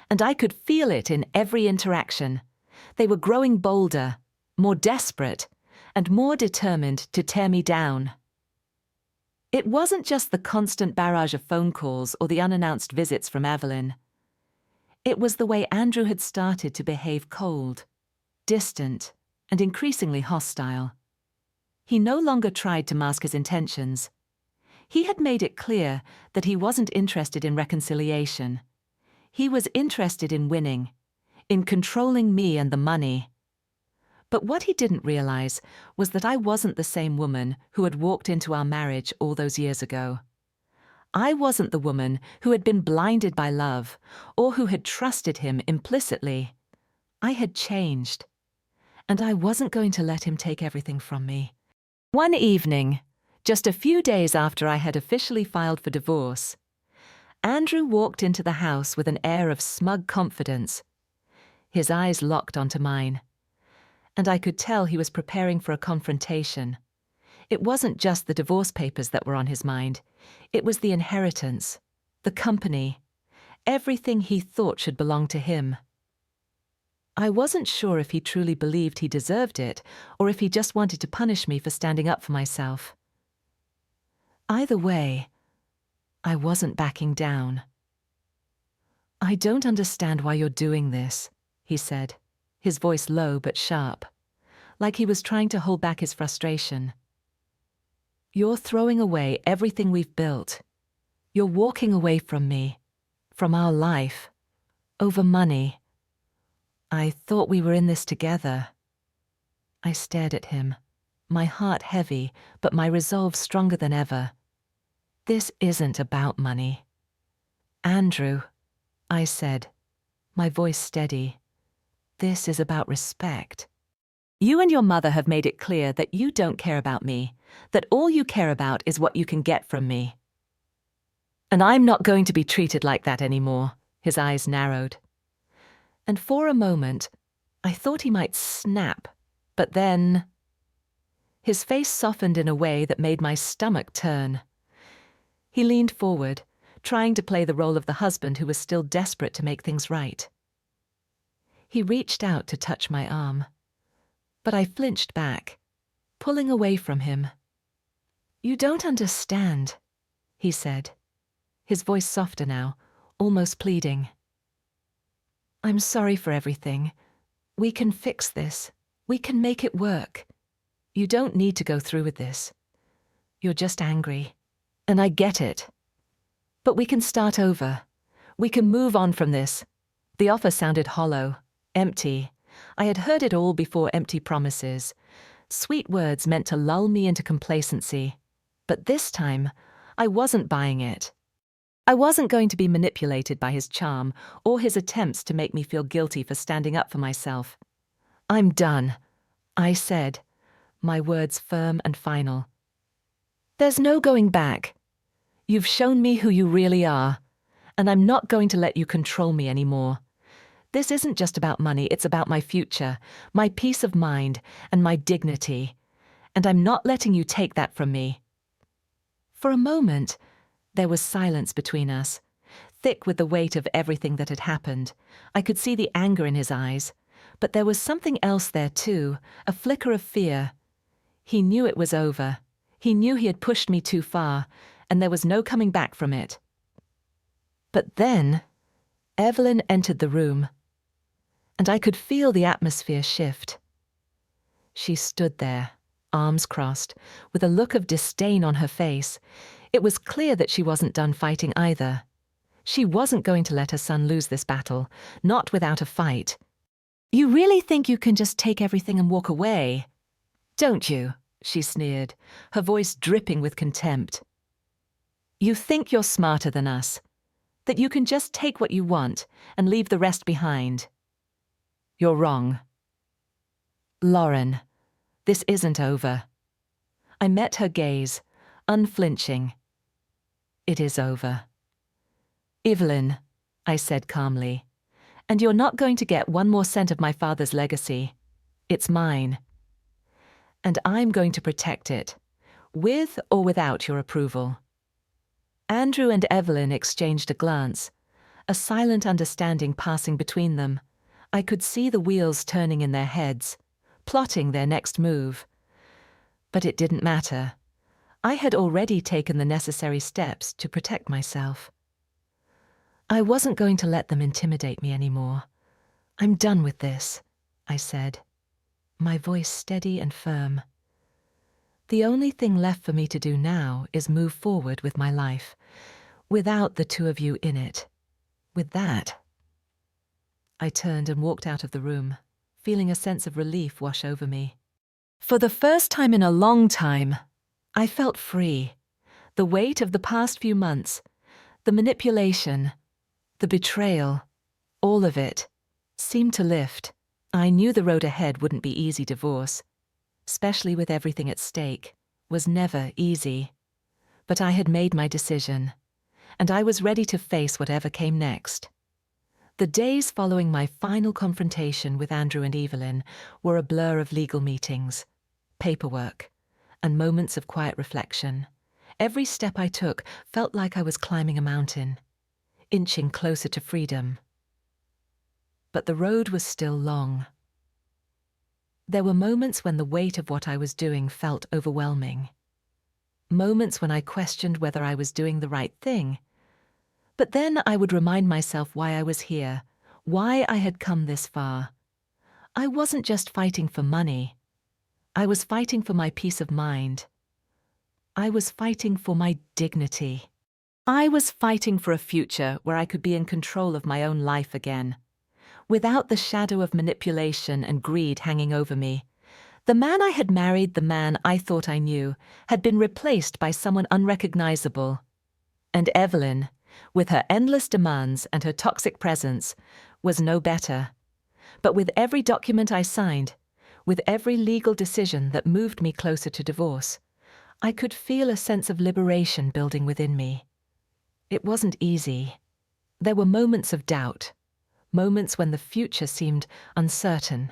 and I could feel it in every interaction. They were growing bolder, more desperate, and more determined to tear me down. It wasn't just the constant barrage of phone calls or the unannounced visits from Evelyn. It was the way Andrew had started to behave cold, distant, and increasingly hostile. He no longer tried to mask his intentions. He had made it clear that he wasn't interested in reconciliation. He was interested in winning, in controlling me and the money. But what he didn't realize was that I wasn't the same woman who had walked into our marriage all those years ago. I wasn't the woman who had been blinded by love or who had trusted him implicitly. I had changed, and I wasn't going to let him take everything from me. One evening, just a few days after I had officially filed for divorce, Andrew walked into the house with an air of smug confidence. His eyes locked onto mine, and I could tell he was preparing for a confrontation. It wasn't just the divorce papers that were on his mind. It was the inheritance, the company, everything he thought should belong to him. I wasn't sure if he truly believed he deserved it or if he just wanted to punish me for standing up for myself. Either way, I wasn't backing down. "I don't understand why you're doing this," he said, his voice low but sharp, like he was trying to hold back his frustration. "You're throwing away everything we've built. You're walking away from me, from our life, over money. I thought we were in this together." I stared at him, my heart heavy, but my resolve stronger than ever. "This isn't about money." "Andrew," I said, my voice steady, "this is about respect. You and your mother have made it clear that you don't care about me, that all you care about is what you can get from me. And I'm not going to be treated like that anymore." His eyes narrowed. And for a moment, I thought he might snap, but then his face softened in a way that made my stomach turn. He leaned forward, trying to play the role of the husband who was still desperate to make things right. He reached out to touch my arm, but I flinched back, pulling away from him. "You don't understand," he said, his voice softer now, almost pleading. "I'm sorry for everything. We can fix this. We can make it work. You don't need to go through with this. You're just angry, and I get it. But we can start over. We can move on from this." The offer sounded hollow, empty. I had heard it all before: empty promises, sweet words meant to lull me into complacency. But this time, I wasn't buying it. I wasn't going to be manipulated by his charm or his attempts to make me feel guilty for standing up for myself. "I'm done," I said, my words firm and final. "There's no going back. You've shown me who you really are, and I'm not going to let you control me anymore. This isn't just about money, it's about my future, my peace of mind, and my dignity, and I'm not letting you take that from me." For a moment, there was silence between us, thick with the weight of everything that had happened. I could see the anger in his eyes, but there was something else there too, a flicker of fear. He knew it was over. He knew he had pushed me too far, and there was no coming back from it. But then, Evelyn entered the room, and I could feel the atmosphere shift. She stood there, arms crossed, with a look of disdain on her face. It was clear that she wasn't done fighting either. She wasn't going to let her son lose this battle, not without a fight. "You really think you can just take everything and walk away? Don't you?" she sneered, her voice dripping with contempt. "You think you're smarter than us, that you can just take what you want and leave the rest behind. You're wrong. Lauren, this isn't over." I met her gaze, unflinching. "It is over." "Evelyn," I said calmly, "and you're not going to get 1 more cent of my father's legacy. It's mine. And I'm going to protect it, with or without your approval." Andrew and Evelyn exchanged a glance, a silent understanding passing between them. I could see the wheels turning in their heads, plotting their next move. But it didn't matter. I had already taken the necessary steps to protect myself. I wasn't going to let them intimidate me anymore. "I'm done with this," I said, my voice steady and firm. "The only thing left for me to do now is move forward with my life, without the two of you in it. With that." I turned and walked out of the room, feeling a sense of relief wash over me. For the first time in a long time, I felt free. The weight of the past few months, the manipulation, the betrayal, all of it, seemed to lift. I knew the road ahead wouldn't be easy divorce, especially with everything at stake, was never easy. But I had made my decision, and I was ready to face whatever came next. The days following my final confrontation with Andrew and Evelyn were a blur of legal meetings, paperwork, and moments of quiet reflection. Every step I took felt like I was climbing a mountain, inching closer to freedom. But the road was still long. There were moments when the weight of what I was doing felt overwhelming. Moments when I questioned whether I was doing the right thing. But then I would remind myself why I was here, why I had come this far. I wasn't just fighting for money. I was fighting for my peace of mind. I was fighting for my dignity. I was fighting for a future where I could be in control of my own life again, without the shadow of manipulation and greed hanging over me. The man I had married, the man I thought I knew, had been replaced by someone unrecognizable. And Evelyn, with her endless demands and her toxic presence, was no better. But with every document I signed, with every legal decision that moved me closer to divorce, I could feel a sense of liberation building within me. It wasn't easy. There were moments of doubt, moments when the future seemed uncertain.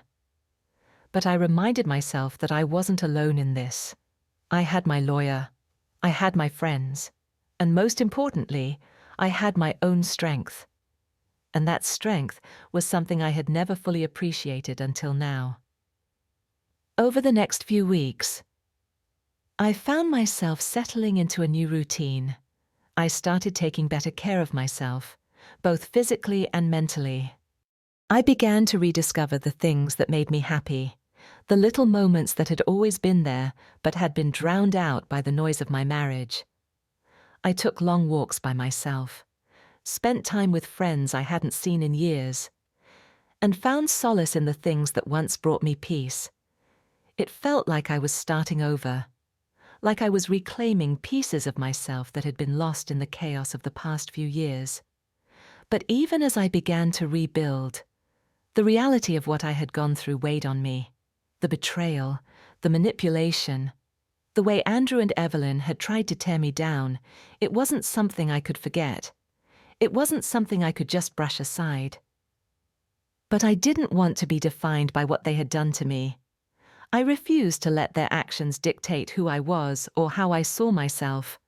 But I reminded myself that I wasn't alone in this. I had my lawyer, I had my friends, and most importantly, I had my own strength. And that strength was something I had never fully appreciated until now. Over the next few weeks, I found myself settling into a new routine. I started taking better care of myself, both physically and mentally. I began to rediscover the things that made me happy, the little moments that had always been there but had been drowned out by the noise of my marriage. I took long walks by myself, spent time with friends I hadn't seen in years, and found solace in the things that once brought me peace. It felt like I was starting over, like I was reclaiming pieces of myself that had been lost in the chaos of the past few years. But even as I began to rebuild, the reality of what I had gone through weighed on me. The betrayal, the manipulation, the way Andrew and Evelyn had tried to tear me down, it wasn't something I could forget. It wasn't something I could just brush aside. But I didn't want to be defined by what they had done to me. I refused to let their actions dictate who I was or how I saw myself.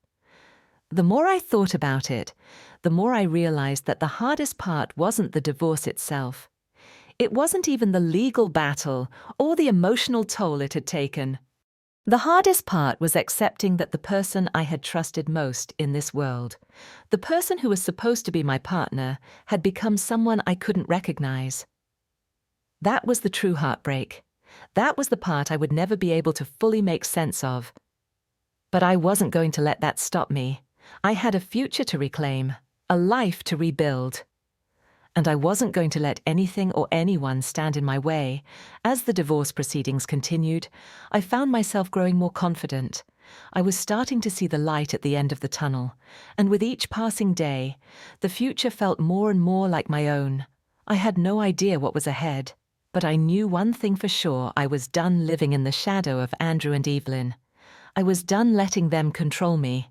The more I thought about it, the more I realized that the hardest part wasn't the divorce itself. It wasn't even the legal battle or the emotional toll it had taken. The hardest part was accepting that the person I had trusted most in this world, the person who was supposed to be my partner, had become someone I couldn't recognize. That was the true heartbreak. That was the part I would never be able to fully make sense of. But I wasn't going to let that stop me. I had a future to reclaim, a life to rebuild. And I wasn't going to let anything or anyone stand in my way. As the divorce proceedings continued, I found myself growing more confident. I was starting to see the light at the end of the tunnel, and with each passing day, the future felt more and more like my own. I had no idea what was ahead, but I knew one thing for sure: I was done living in the shadow of Andrew and Evelyn. I was done letting them control me.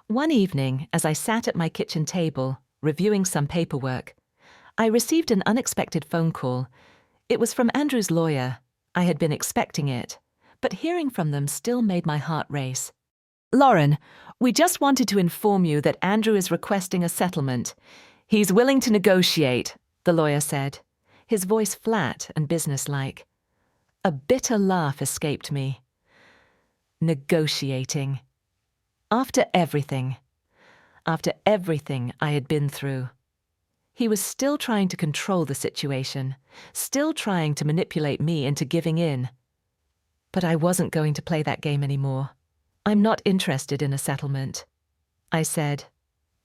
One evening, as I sat at my kitchen table, reviewing some paperwork, I received an unexpected phone call. It was from Andrew's lawyer. I had been expecting it, but hearing from them still made my heart race. "Lauren, we just wanted to inform you that Andrew is requesting a settlement. He's willing to negotiate," the lawyer said, his voice flat and businesslike. A bitter laugh escaped me. Negotiating. After everything I had been through. He was still trying to control the situation, still trying to manipulate me into giving in. But I wasn't going to play that game anymore. "I'm not interested in a settlement," I said,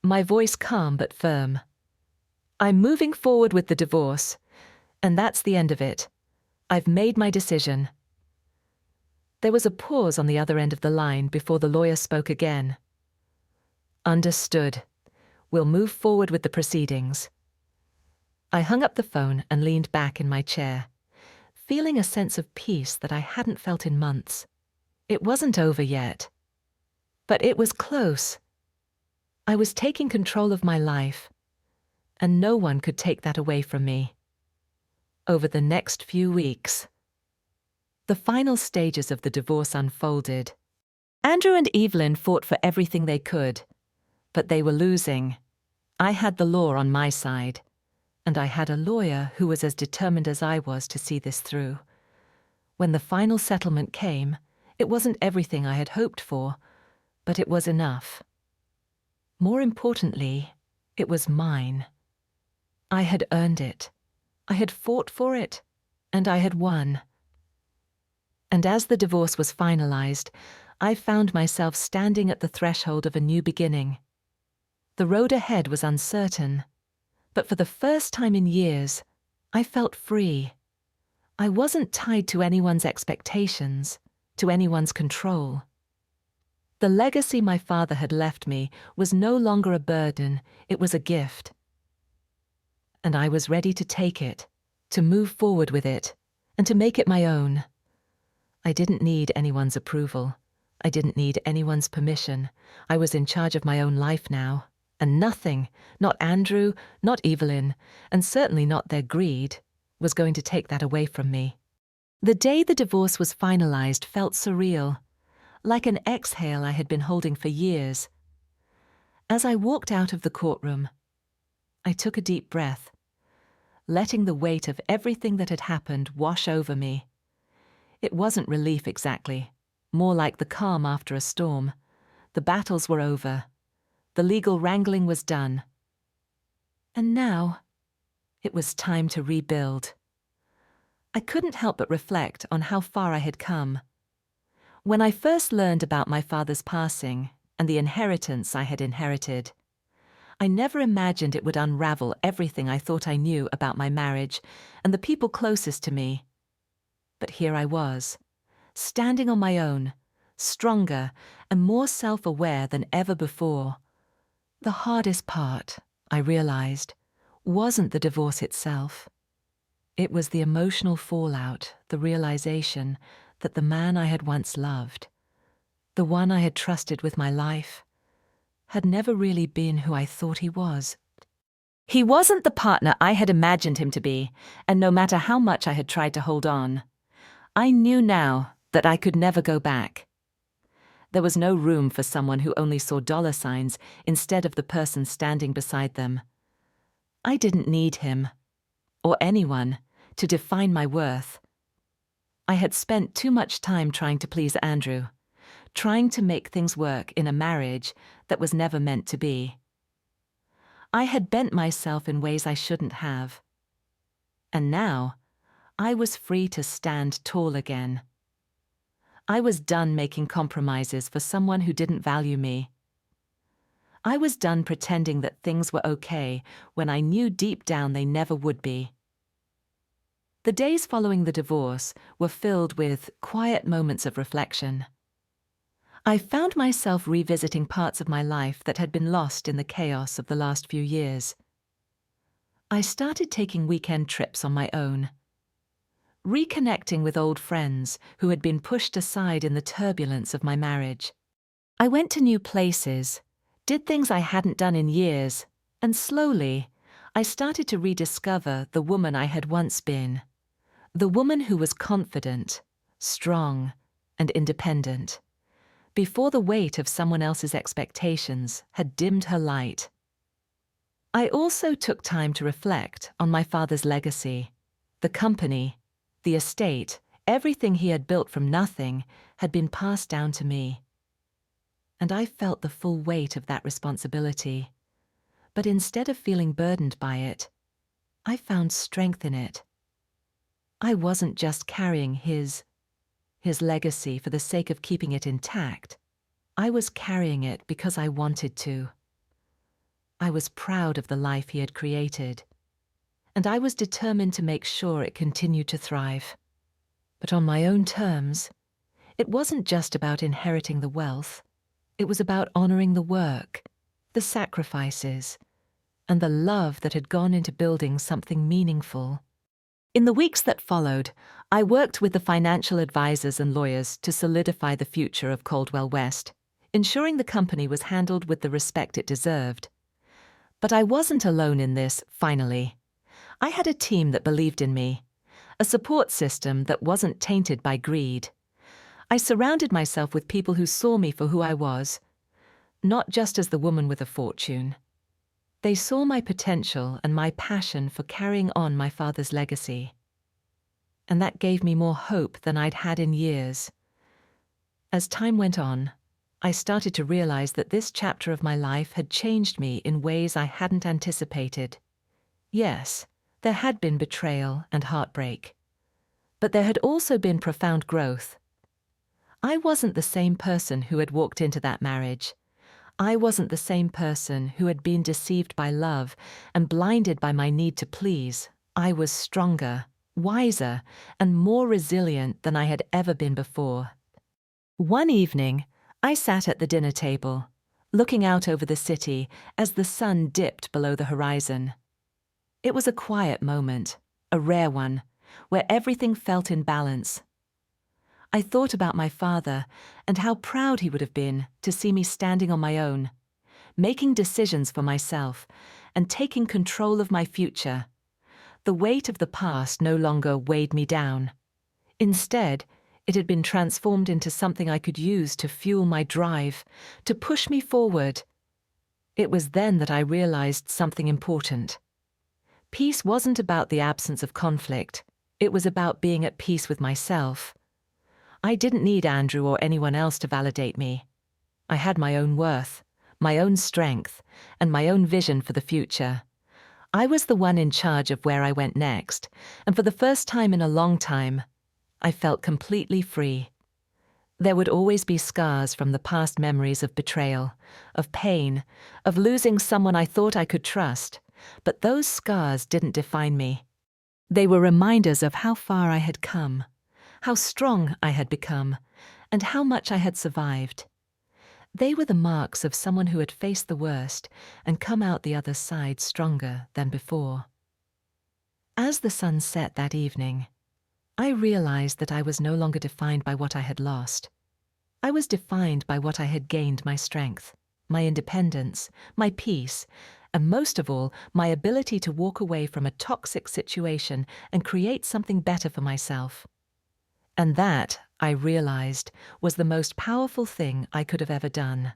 my voice calm but firm. "I'm moving forward with the divorce, and that's the end of it. I've made my decision." There was a pause on the other end of the line before the lawyer spoke again. "Understood. We'll move forward with the proceedings." I hung up the phone and leaned back in my chair, feeling a sense of peace that I hadn't felt in months. It wasn't over yet, but it was close. I was taking control of my life, and no one could take that away from me. Over the next few weeks, the final stages of the divorce unfolded. Andrew and Evelyn fought for everything they could, but they were losing. I had the law on my side, and I had a lawyer who was as determined as I was to see this through. When the final settlement came, it wasn't everything I had hoped for, but it was enough. More importantly, it was mine. I had earned it. I had fought for it, and I had won. And as the divorce was finalized, I found myself standing at the threshold of a new beginning. The road ahead was uncertain, but for the first time in years, I felt free. I wasn't tied to anyone's expectations, to anyone's control. The legacy my father had left me was no longer a burden, it was a gift. And I was ready to take it, to move forward with it, and to make it my own. I didn't need anyone's approval. I didn't need anyone's permission. I was in charge of my own life now. And nothing, not Andrew, not Evelyn, and certainly not their greed, was going to take that away from me. The day the divorce was finalized felt surreal, like an exhale I had been holding for years. As I walked out of the courtroom, I took a deep breath, letting the weight of everything that had happened wash over me. It wasn't relief exactly, more like the calm after a storm. The battles were over. The legal wrangling was done. And now, it was time to rebuild. I couldn't help but reflect on how far I had come. When I first learned about my father's passing and the inheritance I had inherited, I never imagined it would unravel everything I thought I knew about my marriage and the people closest to me. But here I was, standing on my own, stronger and more self-aware than ever before. The hardest part, I realized, wasn't the divorce itself. It was the emotional fallout, the realization that the man I had once loved, the one I had trusted with my life, had never really been who I thought he was. He wasn't the partner I had imagined him to be, and no matter how much I had tried to hold on, I knew now that I could never go back. There was no room for someone who only saw dollar signs instead of the person standing beside them. I didn't need him, or anyone, to define my worth. I had spent too much time trying to please Andrew, trying to make things work in a marriage that was never meant to be. I had bent myself in ways I shouldn't have. And now, I was free to stand tall again. I was done making compromises for someone who didn't value me. I was done pretending that things were okay when I knew deep down they never would be. The days following the divorce were filled with quiet moments of reflection. I found myself revisiting parts of my life that had been lost in the chaos of the last few years. I started taking weekend trips on my own, reconnecting with old friends who had been pushed aside in the turbulence of my marriage. I went to new places, did things I hadn't done in years, and slowly, I started to rediscover the woman I had once been. The woman who was confident, strong, and independent, before the weight of someone else's expectations had dimmed her light. I also took time to reflect on my father's legacy. The company, the estate, everything he had built from nothing had been passed down to me. And I felt the full weight of that responsibility. But instead of feeling burdened by it, I found strength in it. I wasn't just carrying his legacy for the sake of keeping it intact. I was carrying it because I wanted to. I was proud of the life he had created, and I was determined to make sure it continued to thrive. But on my own terms, it wasn't just about inheriting the wealth. It was about honoring the work, the sacrifices, and the love that had gone into building something meaningful. In the weeks that followed, I worked with the financial advisors and lawyers to solidify the future of Caldwell West, ensuring the company was handled with the respect it deserved. But I wasn't alone in this, finally. I had a team that believed in me, a support system that wasn't tainted by greed. I surrounded myself with people who saw me for who I was, not just as the woman with a fortune. They saw my potential and my passion for carrying on my father's legacy. And that gave me more hope than I'd had in years. As time went on, I started to realize that this chapter of my life had changed me in ways I hadn't anticipated. Yes, there had been betrayal and heartbreak, but there had also been profound growth. I wasn't the same person who had walked into that marriage. I wasn't the same person who had been deceived by love and blinded by my need to please. I was stronger, wiser, and more resilient than I had ever been before. One evening, I sat at the dinner table, looking out over the city as the sun dipped below the horizon. It was a quiet moment, a rare one, where everything felt in balance. I thought about my father and how proud he would have been to see me standing on my own, making decisions for myself and taking control of my future. The weight of the past no longer weighed me down. Instead, it had been transformed into something I could use to fuel my drive, to push me forward. It was then that I realized something important. Peace wasn't about the absence of conflict. It was about being at peace with myself. I didn't need Andrew or anyone else to validate me. I had my own worth, my own strength, and my own vision for the future. I was the one in charge of where I went next, and for the first time in a long time, I felt completely free. There would always be scars from the past memories of betrayal, of pain, of losing someone I thought I could trust, but those scars didn't define me. They were reminders of how far I had come, how strong I had become, and how much I had survived. They were the marks of someone who had faced the worst and come out the other side stronger than before. As the sun set that evening, I realized that I was no longer defined by what I had lost. I was defined by what I had gained: my strength, my independence, my peace, and most of all, my ability to walk away from a toxic situation and create something better for myself. And that, I realized, was the most powerful thing I could have ever done.